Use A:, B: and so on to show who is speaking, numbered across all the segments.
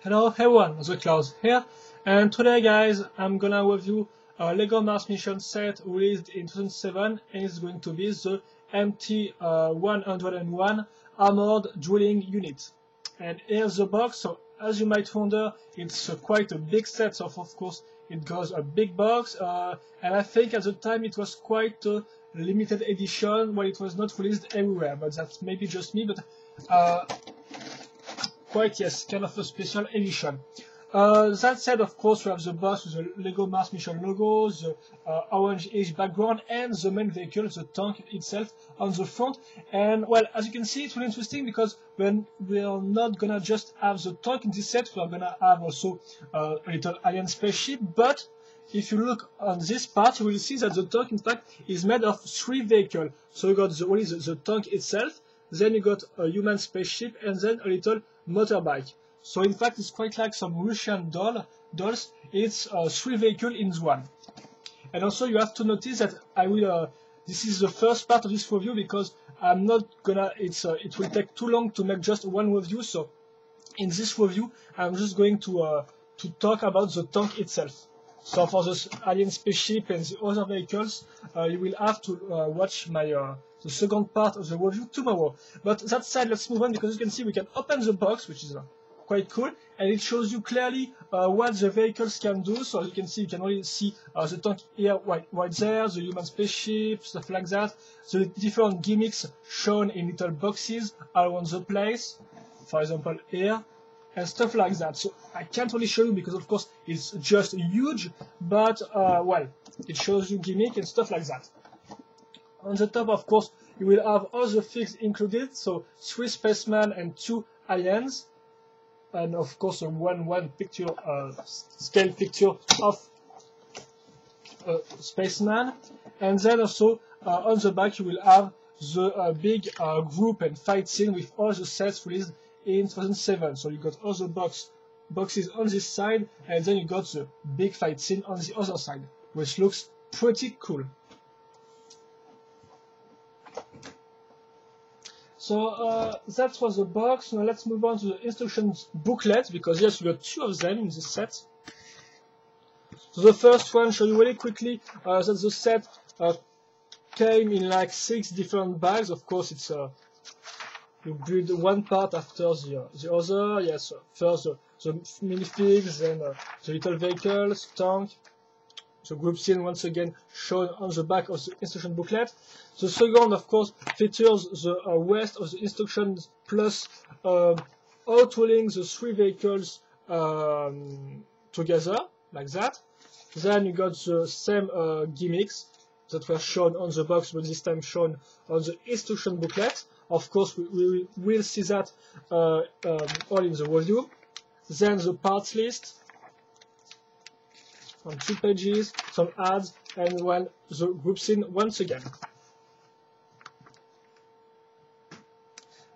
A: Hello everyone, The Clouds here, and today guys I'm gonna review a LEGO Mars Mission set released in 2007, and it's going to be the MT-101 Armored Drilling Unit. And here's the box. So as you might wonder, it's quite a big set, so of course it goes a big box, and I think at the time it was quite a limited edition, well, it was not released everywhere, but that's maybe just me, but quite, yes, kind of a special edition. That said, of course, we have the box with the LEGO Mars Mission logo, the orange-ish background, and the main vehicle, the tank itself, on the front. And, well, as you can see, it's really interesting because when we are not gonna just have the tank in this set, we are gonna have also a little alien spaceship. But if you look on this part, you will see that the tank, in fact, is made of 3 vehicles. So you got the tank itself, then you got a human spaceship, and then a little motorbike. So in fact it's quite like some Russian dolls. It's 3 vehicles in one. And also you have to notice that I will this is the first part of this review because I'm not gonna it will take too long to make just one review. So in this review I'm just going to talk about the tank itself. So for the alien spaceship and the other vehicles, you will have to watch my the second part of the review tomorrow. But that said, let's move on because you can see we can open the box, which is quite cool, and it shows you clearly what the vehicles can do. So as you can see, you can already see the tank here right there, the human spaceship, stuff like that, the different gimmicks shown in little boxes around the place, for example here, and stuff like that. So I can't really show you because of course it's just huge, but well, it shows you gimmick and stuff like that. On the top, of course, you will have all the figures included, so 3 spacemen and 2 aliens, and of course a one picture, scale picture of a spaceman. And then also on the back you will have the big group and fight scene with all the sets released in 2007. So you got all the boxes on this side, and then you got the big fight scene on the other side, which looks pretty cool. So that was the box. Now let's move on to the instructions booklet, because yes, we got 2 of them in this set. So the first one, show you really quickly that the set came in like 6 different bags. Of course, it's you build one part after the other. Yes, first the minifigs, then the little vehicles, tank. The group scene once again shown on the back of the instruction booklet. The second, of course, features the rest of the instructions plus outwheeling the 3 vehicles together, like that. Then you got the same gimmicks that were shown on the box, but this time shown on the instruction booklet. Of course, we will see that all in the review. Then the parts list on 2 pages, some ads, and well, the group scene once again.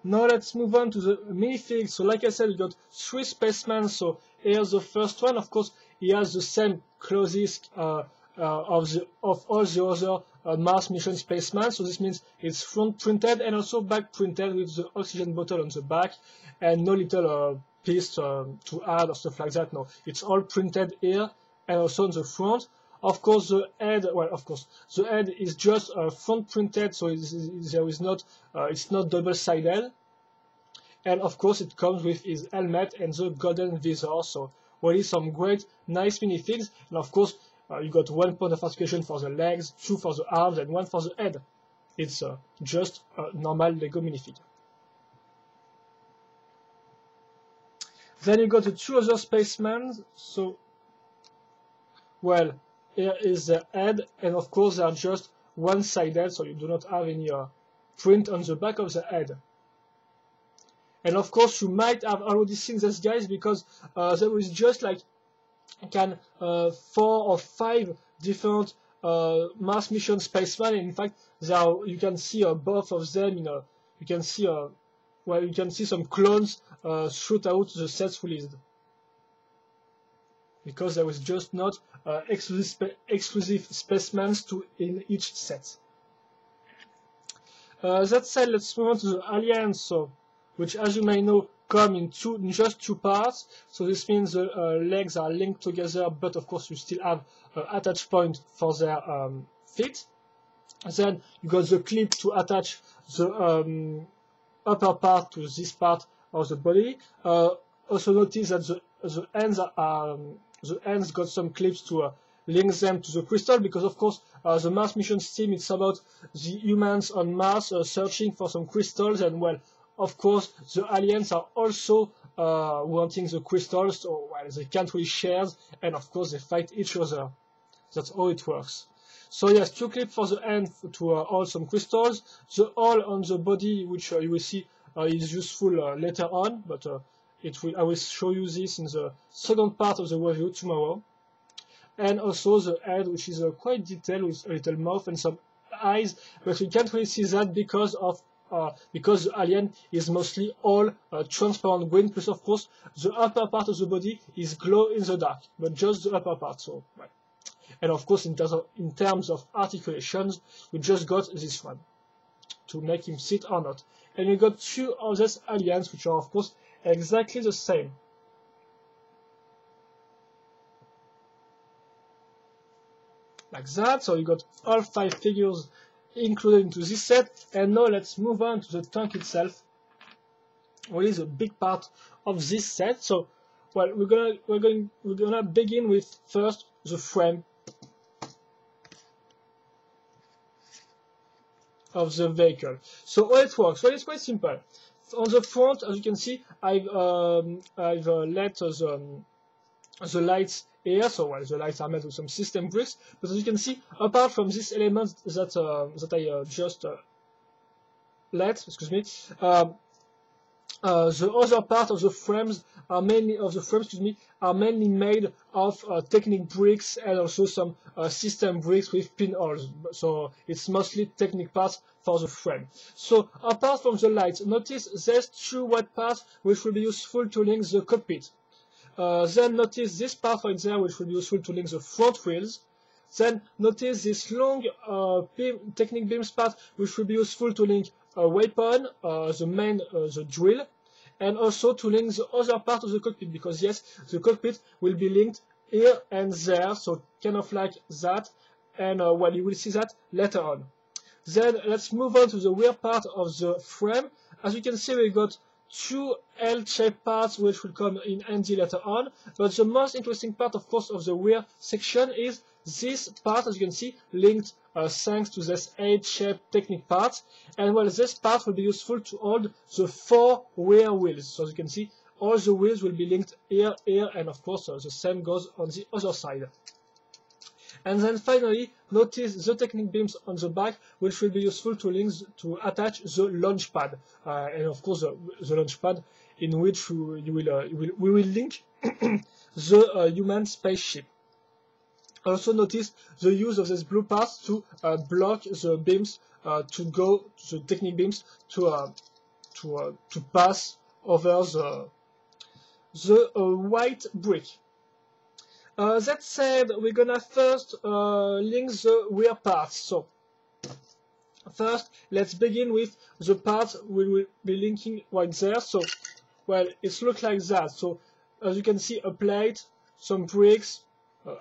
A: Now let's move on to the minifigs. So like I said, we got 3 spacemen. So here's the first one. Of course, he has the same clothes of all the other Mars mission spacemen. So this means it's front printed and also back printed with the oxygen bottle on the back, and no little piece to add or stuff like that. No, it's all printed here and also on the front. Of course, the head, well, of course, the head is just front printed, so there is not, it's not double-sided. And of course, it comes with his helmet and the golden visor. So really some great, nice minifigs. And of course, you got 1 point of articulation for the legs, 2 for the arms, and 1 for the head. It's just a normal Lego minifig. Then you got the 2 other spacemen. So, well, here is the head, and of course they are just one-sided, so you do not have any print on the back of the head. And of course you might have already seen these guys because there is just like 4 or 5 different Mars mission spacemen. In fact, there are, you can see both of them. You can see well, you can see some clones throughout the sets released, because there was just not exclusive specimens in each set. That said, let's move on to the aliens. So which, as you may know, come in just two parts. So this means the legs are linked together, but of course you still have an attach point for their feet. Then you got the clip to attach the upper part to this part of the body. Also notice that the ends got some clips to link them to the crystal, because of course the Mars mission theme is about the humans on Mars searching for some crystals, and well, of course the aliens are also wanting the crystals, so well, they can't really share, and of course they fight each other. That's how it works. So yes, two clips for the end to hold some crystals. The hole on the body, which you will see is useful later on, but I will show you this in the second part of the review tomorrow. And also the head, which is quite detailed with a little mouth and some eyes, but we can't really see that because the alien is mostly all transparent green. Plus, of course, the upper part of the body is glow in the dark, but just the upper part. So, right. And of course, in terms of articulations, we just got this one to make him sit or not. And we got two of these aliens, which are of course exactly the same. Like that. So you got all 5 figures included into this set. And now let's move on to the tank itself, what is a big part of this set. So, well, we're gonna begin with first the frame of the vehicle. So how it works? Well, it's quite simple. On the front, as you can see, I've let the lights here. So well, the lights are made with some system bricks. But as you can see, apart from these elements that I just let, excuse me, the other part of the frames are mainly made of Technic bricks and also some system bricks with pinholes. So it's mostly Technic parts for the frame. So apart from the lights, notice there's 2 white parts which will be useful to link the cockpit. Then notice this part right there, which will be useful to link the front wheels. Then notice this long Technic beams part, which will be useful to link a weapon, the drill, and also to link the other part of the cockpit, because yes, the cockpit will be linked here and there, so kind of like that, and well, you will see that later on. Then let's move on to the rear part of the frame. As you can see, we got 2 L-shaped parts which will come in handy later on, but the most interesting part, of course, of the rear section is this part, as you can see, linked thanks to this H-shaped Technic parts. And well, this part will be useful to hold the 4 rear wheels. So as you can see, all the wheels will be linked here, and of course the same goes on the other side. And then finally, notice the Technic beams on the back, which will be useful to attach the launch pad, and of course the launch pad in which we will link the human spaceship. Also notice the use of these blue parts to block the beams, the Technic beams to pass over the white brick. That said, we're gonna first link the rear parts. So first, let's begin with the part we will be linking right there. So, well, it looks like that. So as you can see, a plate, some bricks,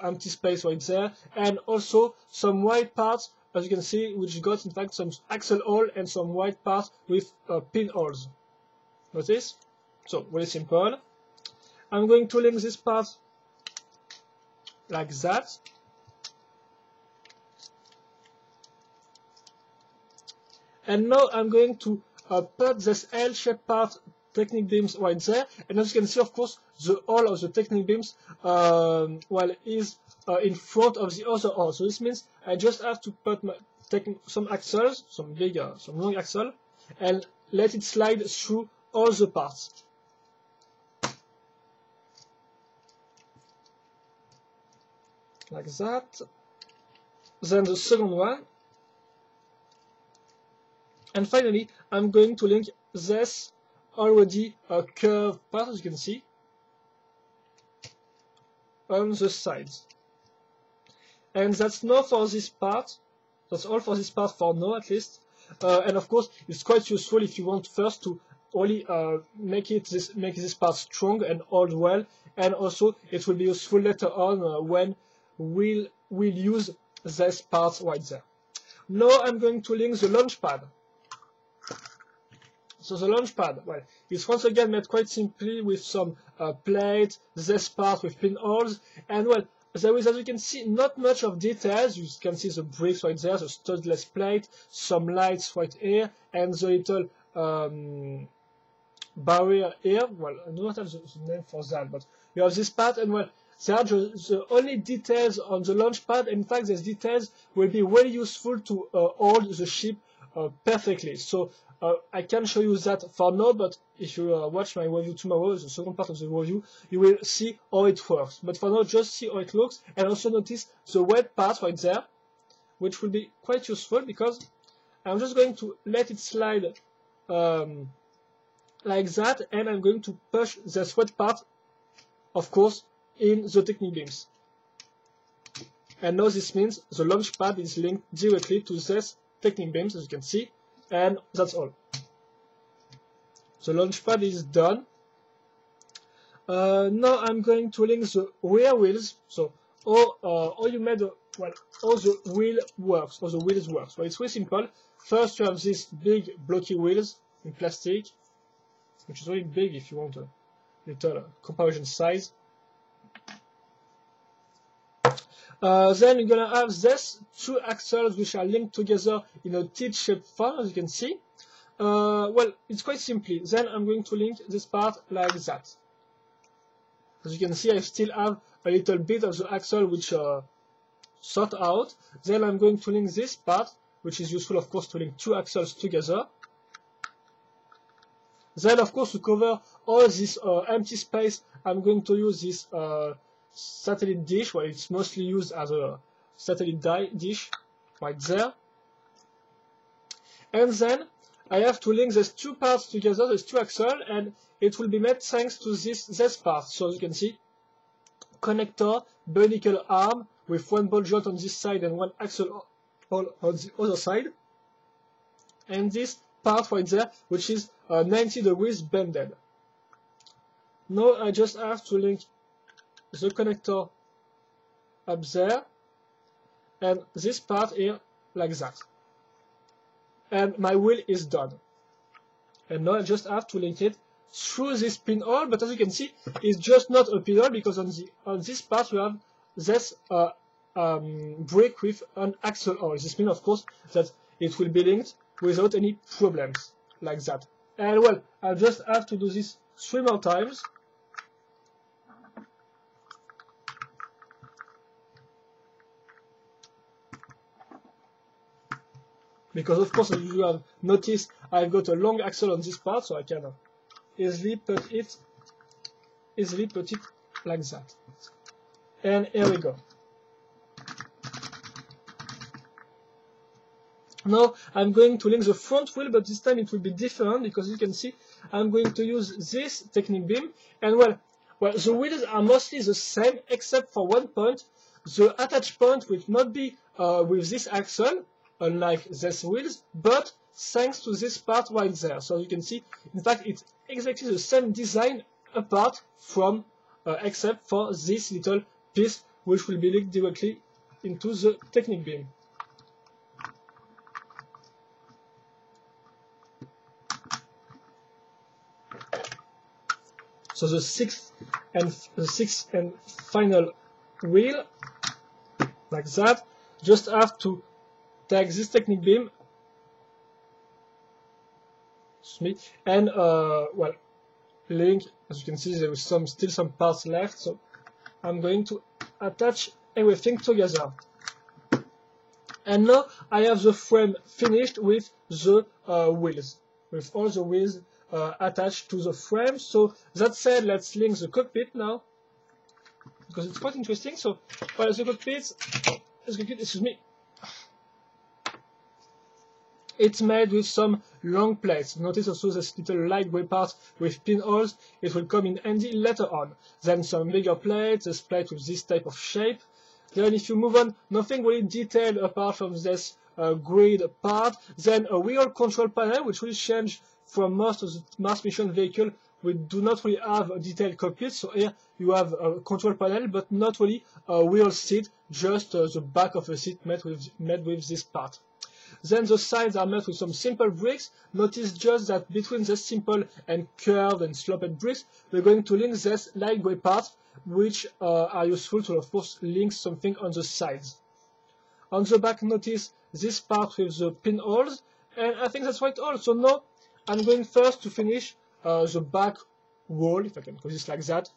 A: empty space right there, and also some white parts, as you can see, which got in fact some axle hole and some white parts with pinholes. Notice? So very simple. I'm going to link this part like that. And now I'm going to put this L-shaped part Technic beams right there, and as you can see, of course, the hole of the Technic beams is in front of the other hole. So this means I just have to put some axles, some long axle, and let it slide through all the parts. Like that. Then the second one. And finally, I'm going to link this already curved part, as you can see, on the sides. And that's now for this part. That's all for this part for now, at least. And of course, it's quite useful if you want first to only make this part strong and hold well, and also it will be useful later on when we'll use this part right there. Now I'm going to link the Launchpad. So the Launchpad, well, it's once again made quite simply with some plate, this part with pinholes, and well, there is, as you can see, not much of details. You can see the bricks right there, the studless plate, some lights right here, and the little barrier here. Well, I do not have the name for that, but you have this part, and well, they are the only details on the Launchpad. In fact, these details will be very useful to hold the ship perfectly. So I can show you that for now, but if you watch my review tomorrow, the second part of the review, you will see how it works. But for now, just see how it looks, and also notice the wet part right there, which will be quite useful, because I'm just going to let it slide like that, and I'm going to push this wet part, of course, in the technique beams. And now this means the Launchpad is linked directly to this technique beams, as you can see. And that's all. The Launchpad is done. Now I'm going to link the rear wheels. So how you made how the wheel works, or the wheels works. Well, it's very simple. First, you have these big blocky wheels in plastic, which is very big if you want a little comparison size. Then you're gonna have these two axles which are linked together in a T-shaped form, as you can see. Well, it's quite simply. Then I'm going to link this part like that. As you can see, I still have a little bit of the axle which sort out. Then I'm going to link this part, which is useful, of course, to link two axles together. Then, of course, to cover all this empty space, I'm going to use this satellite dish, where it's mostly used as a satellite dish right there. And then I have to link these two parts together, these two axles, and it will be made thanks to this part. So as you can see, connector, barnacle arm with one ball joint on this side and one axle on the other side, and this part right there, which is 90 degrees bended. Now I just have to link the connector up there, and this part here like that. And my wheel is done. And now I just have to link it through this pinhole, but as you can see, it's just not a pinhole, because on this part you have this brick with an axle hole. This means, of course, that it will be linked without any problems, like that. And well, I just have to do this 3 more times. Because of course, as you have noticed, I've got a long axle on this part, so I can easily put it like that. And here we go. Now I'm going to link the front wheel, but this time it will be different, because you can see I'm going to use this technique beam, and well, the wheels are mostly the same except for one point. The attach point will not be with this axle, unlike these wheels, but thanks to this part right there. So you can see, in fact, it's exactly the same design apart from, except for this little piece, which will be linked directly into the technique beam. So the sixth and final wheel, like that, just have to take this technique beam, and well, link. As you can see, there is still some parts left, so I'm going to attach everything together. And now I have the frame finished with the wheels, with all the wheels attached to the frame. So that said, let's link the cockpit now, because it's quite interesting. So, well, the cockpit, excuse me, it's made with some long plates. Notice also this little lightweight part with pinholes. It will come in handy later on. Then some bigger plates, this plate with this type of shape. Then if you move on, nothing really detailed apart from this grid part. Then a wheel control panel, which will change from most of the Mars mission vehicle, we do not really have a detailed cockpit. So here you have a control panel, but not really a wheel seat, just the back of the seat made with this part. Then the sides are made with some simple bricks. Notice just that between the simple and curved and sloped bricks, we're going to link this light gray parts, which are useful to, of course, link something on the sides. On the back, notice this part with the pinholes, and I think that's quite all. So now I'm going first to finish the back wall, if I can call this like that,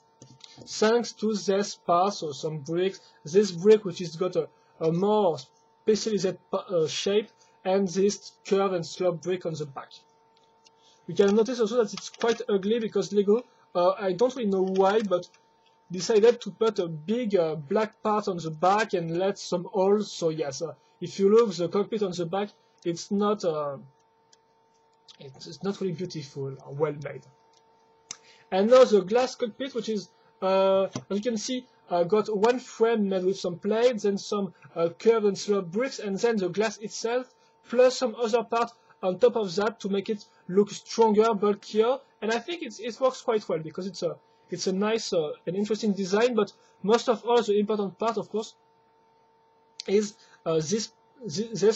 A: thanks to this part, so some bricks. This brick, which has got a more specialized shape, and this curved and sloped brick on the back. You can notice also that it's quite ugly because Lego, I don't really know why, but decided to put a big black part on the back and let some holes. So yes, if you look the cockpit on the back, it's not really beautiful or well made. And now the glass cockpit, which is, as you can see, got one frame made with some plates and some curved and sloped bricks, and then the glass itself, plus some other part on top of that to make it look stronger, bulkier. And I think it works quite well because it's a nice and interesting design. But most of all, the important part, of course, is this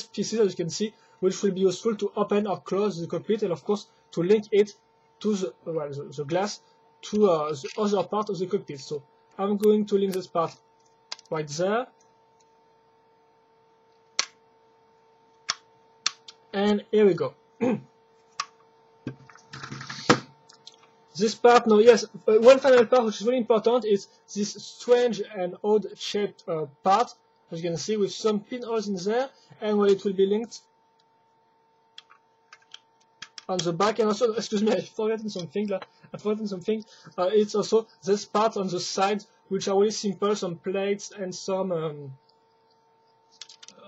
A: pieces, as you can see, which will be useful to open or close the cockpit, and of course to link it to the glass to the other part of the cockpit. So I'm going to link this part right there. And here we go. This part now, yes, one final part which is really important is this strange and odd shaped part, as you can see, with some pinholes in there, and where it will be linked on the back. And also, excuse me, I've forgotten something. It's also this part on the side, which are really simple, some plates and some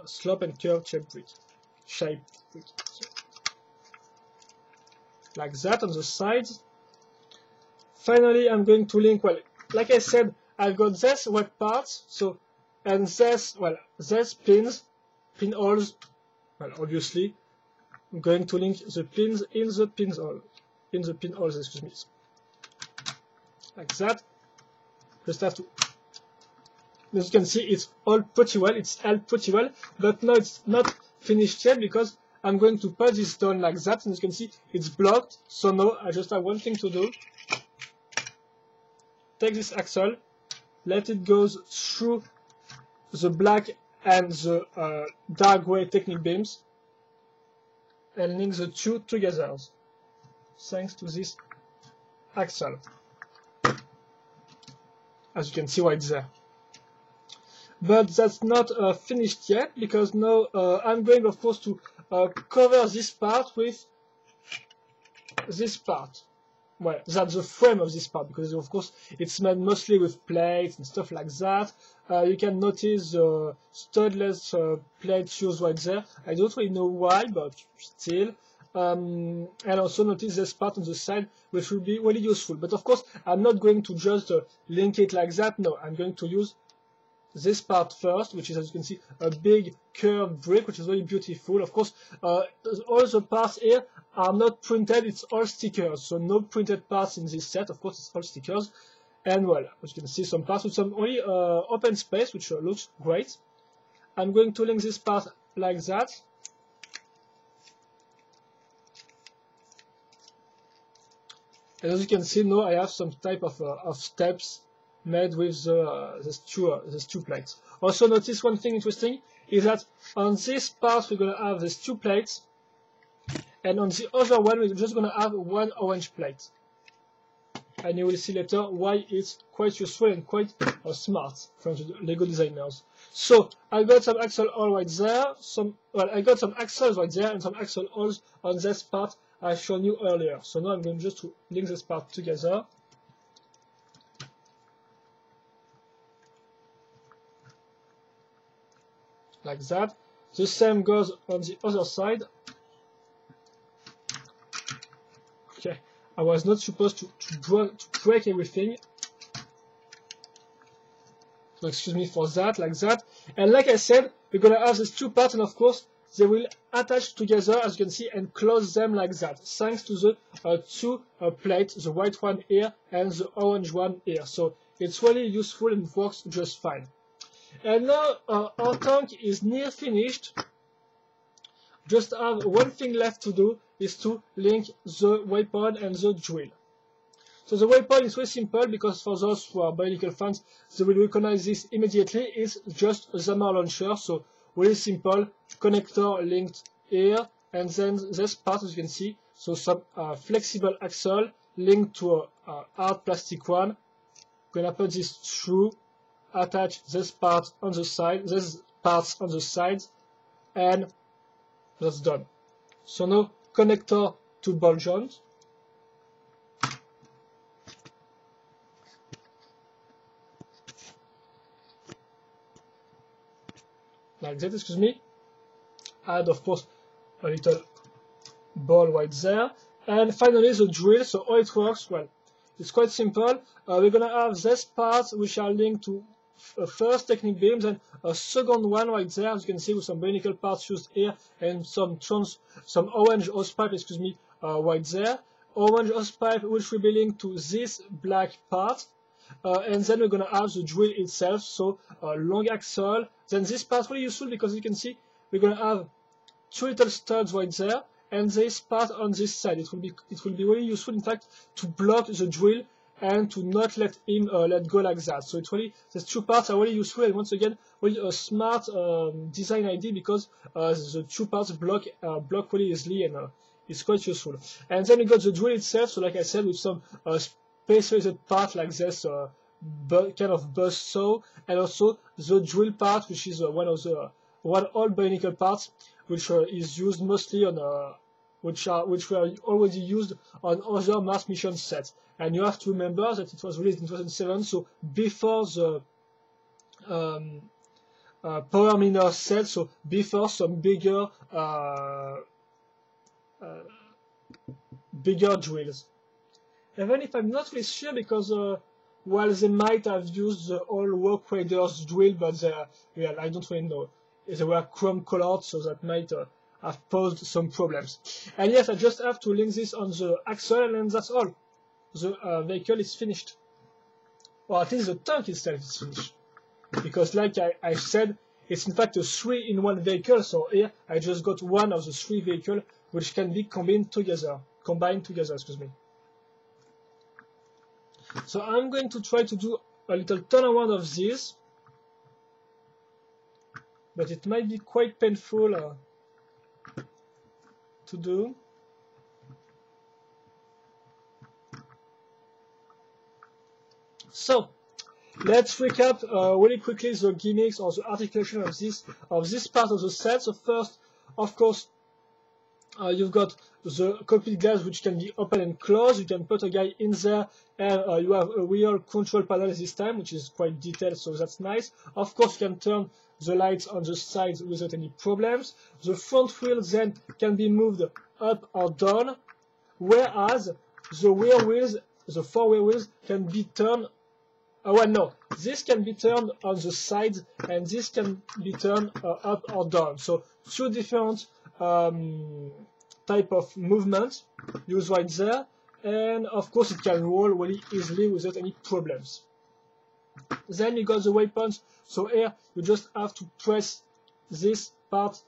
A: slope and curved shaped brick. Like that on the sides. Finally, I'm going to link, well, like I said, I've got this wet parts, so, and this, well, this pinholes, well, obviously, I'm going to link the pins in the pinholes, excuse me. Like that. Just have to, as you can see, it's all pretty well, it's held pretty well, but now it's not finished yet because I'm going to put this down like that, and as you can see, it's blocked. So now I just have one thing to do. Take this axle, let it go through the black and the dark gray technique beams, and link the two together, thanks to this axle, as you can see right there. But that's not finished yet, because now I'm going, of course, to cover this part with this part. Well, that's the frame of this part, because of course it's made mostly with plates and stuff like that. You can notice the studless plates used right there. I don't really know why, but still. And also notice this part on the side, which will be really useful. But of course, I'm not going to just link it like that. No, I'm going to use this part first, which is, as you can see, a big curved brick, which is really beautiful. Of course, all the parts here are not printed, it's all stickers, so no printed parts in this set. Of course, it's all stickers. And well, as you can see, some parts with some really open space, which looks great. I'm going to link this part like that. And as you can see, now I have some type of steps made with these two plates. Also notice one thing interesting is that on this part we're going to have these two plates, and on the other one we're just going to have one orange plate. And you will see later why it's quite useful and quite smart from the Lego designers. So I got some axle holes right there, I got some axles right there and some axle holes on this part I've shown you earlier. So now I'm going just to link this part together. Like that. The same goes on the other side. Okay, I was not supposed to break everything. So excuse me for that, like that. And like I said, we're gonna have these two parts, and of course, they will attach together, as you can see, and close them like that, thanks to the two plates, the white one here and the orange one here. So it's really useful and works just fine. And now our tank is near finished. Just have one thing left to do, is to link the waypoint and the drill. So the waypoint is very simple, because for those who are bionicle fans, they will recognize this immediately. It's just a Zamar launcher, so really simple, connector linked here, and then this part, as you can see, so some flexible axle linked to a hard plastic one. Gonna put this through, attach this part on the side, these parts on the sides, and that's done. So now connector to ball joint. Like that, excuse me. Add, of course, a little ball right there. And finally, the drill. So how it works? Well, it's quite simple. We're gonna have this part which are linked to first technique beams, and a second one right there, as you can see, with some bionicle parts used here, and some orange hosepipe, excuse me, right there. Orange hosepipe which will be linked to this black part. And then we're going to have the drill itself, so long axle. Then this part is really useful, because you can see we're going to have two little studs right there, and this part on this side. It will be really useful, in fact, to block the drill and to not let him let go like that. So it's really, these two parts are really useful, and once again, really a smart design idea, because the two parts block really easily, and it's quite useful. And then we got the drill itself, so like I said, with some specialized part like this kind of buzz saw, and also the drill part, which is one all bionicle parts, which is used mostly on which were already used on other Mars mission sets. And you have to remember that it was released in 2007, so before the power miner set, so before some bigger drills. Even if I'm not really sure, because while they might have used the all Walk Raiders drill, but I don't really know. They were chrome colored, so that might have posed some problems. And yes, I just have to link this on the axle, and that's all. The vehicle is finished. Or at least the tank itself is finished. Because like I said, it's in fact a 3-in-1 vehicle, so here I just got one of the 3 vehicles which can be combined together, excuse me. So I'm going to try to do a little turnaround of this, but it might be quite painful to do. So let's recap really quickly the gimmicks or the articulation of this part of the set. So first, of course, you've got the cockpit glass, which can be open and closed. You can put a guy in there, and you have a real control panel this time, which is quite detailed, so that's nice. Of course, you can turn the lights on the sides without any problems. The front wheels then can be moved up or down, whereas the rear wheels, the 4 rear wheels, can be turned. Well, no, this can be turned on the sides, and this can be turned up or down. So 2 different type of movement used right there, and of course it can roll really easily without any problems. Then you got the waypoints, so here you just have to press this part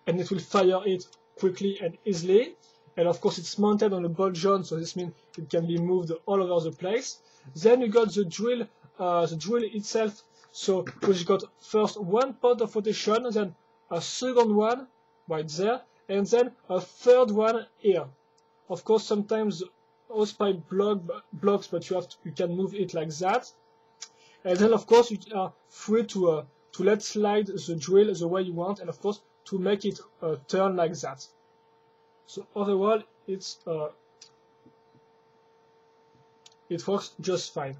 A: and it will fire it quickly and easily. And of course it's mounted on a ball joint, so this means it can be moved all over the place. Then you got the drill itself, so which got first 1 point of rotation, then a second one right there, and then a third one here. Of course, sometimes the hosepipe blocks, but you can move it like that. And then, of course, you are free to let slide the drill the way you want, and of course to make it turn like that. So overall, it works just fine.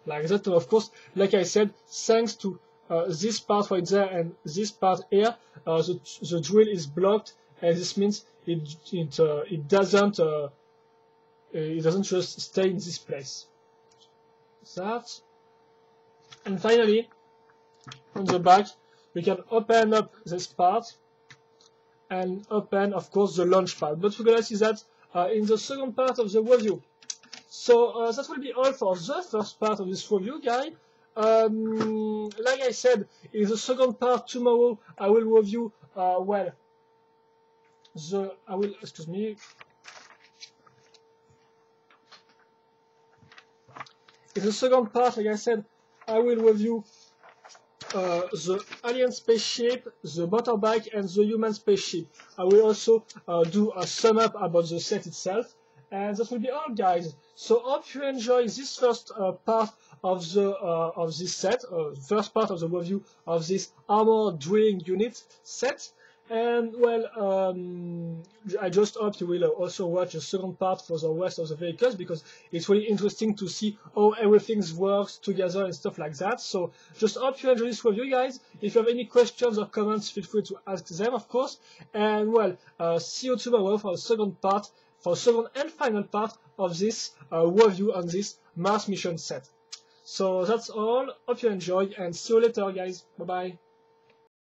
A: Like that, and of course, like I said, thanks to this part right there and this part here, the drill is blocked, and this means it doesn't just stay in this place. That, and finally, on the back, we can open up this part and open, of course, the Launchpad. But we're going to see that in the second part of the review. So that will be all for the first part of this review, guys. Like I said, in the second part tomorrow, I will review, excuse me. In the second part, like I said, I will review the alien spaceship, the motorbike, and the human spaceship. I will also do a sum up about the set itself. And that will be all, guys. So hope you enjoy this first part of this set, first part of the review of this Armoured drilling unit set. And well, I just hope you will also watch the second part for the rest of the vehicles, because it's really interesting to see how everything works together and stuff like that. So just hope you enjoy this review, guys. If you have any questions or comments, feel free to ask them, of course. And well, see you tomorrow for the second part, for the second and final part of this review on this Mars mission set. So that's all. Hope you enjoy, and see you later, guys. Bye bye.